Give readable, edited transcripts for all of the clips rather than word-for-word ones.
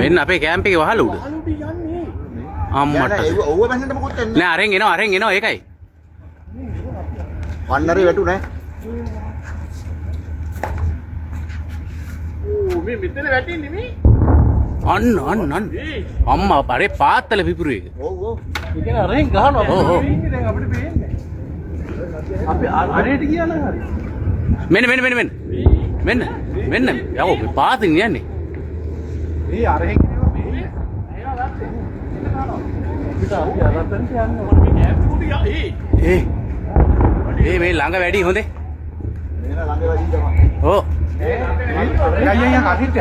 මෙන්න අපේ කැම්ප් එකේ වහල උඩ. අම්මට. ඔව්ව බැලන්න මොකොත් වෙන්නේ නෑ අරන් එනවා ඒකයි. වන්නරේ වැටුනේ. මේ මෙතන වැටින්නේ මේ. අන්න. අම්මා අරේ පාත්තල පිපුරු එක. ඔව් ඔව්. ඒ කියන්නේ අරෙන් ගහනවා. ඔව් ඔව්. දැන් අපිට පේන්නේ. අපි අරේට ගියා නම් හරි. මෙන්න. යවෝ පාතින් යන්නේ. මේ අරෙන් කියනවා මේ. අයලා ගත්තේ. අපිට අපි අරතන්ට යන්න ඕනේ. මේ කැම්ප් උඩ ඒ මේ ළඟ වැඩි හොඳේ. මේන ළඟ වැඩි තමයි. ඕ. අයියා කටිට.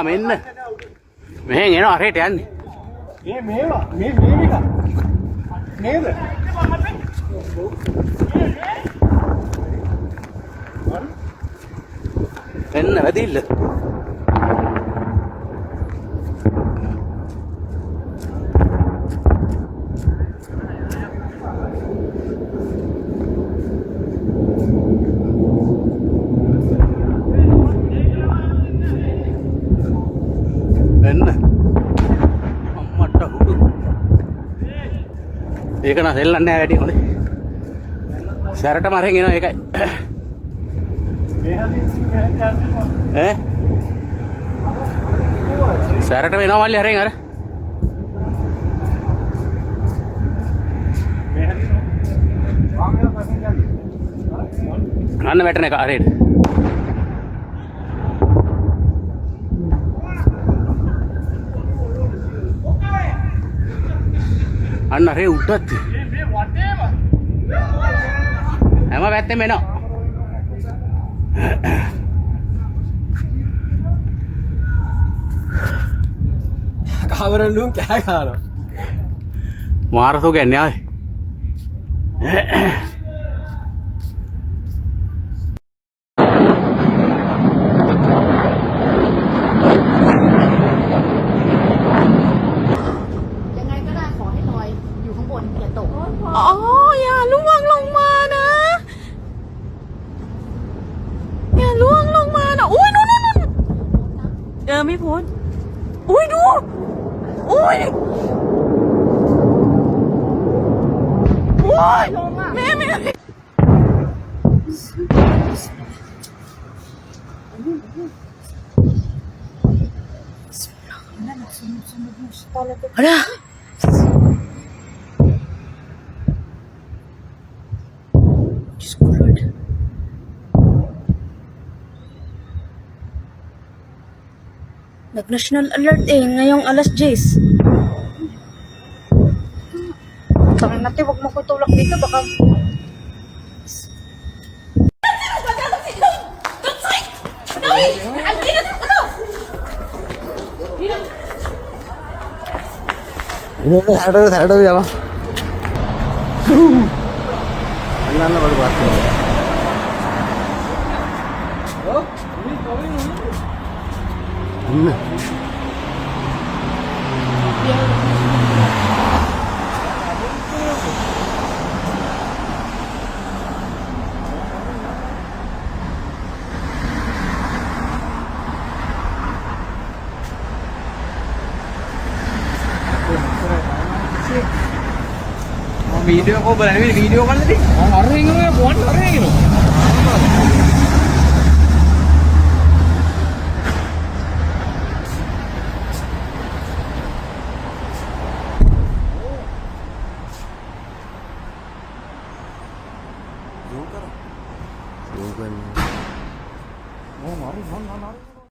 මෙන්න. මෙහෙන් එනවා අරේට යන්නේ. මේවා මේ එක. නේද? එන්න වැඩිල්ල. එන්න. අම්මට හුඩු. ඒක නම් දෙල්ලන්නේ නැහැ වැඩි හොඳේ. සැරටම අරන් එනවා ඒකයි. සැරට වෙනවා මල්ලි අරන් අර. අන්න වැටෙන එක අරේට. අන්න අරේ උඩත්. හැම පැත්තෙම එනවා. කවරලුන් කෑ ගන්නවා. මාරසෝ කියන්නේ ආවේ.อย่าล่วงลงมานะ อย่าล่วงลงมานะอุ้ยนู่นไม่พ้นอุ้ยดูอุ้ยแม่อะไรNag-national alert ngayong alas 10. Tangin natin, wag mo ko tulak dito, baka... හැඩ යවා. අන්නන්න බඩ පාස්සේ. වීඩියෝ කෝ බලන්නේ වීඩියෝ කරන්නදී මම අරගෙන ඉන්නවා ෆෝන් අරගෙන ඉන්නවා Bukan. Oh, mari.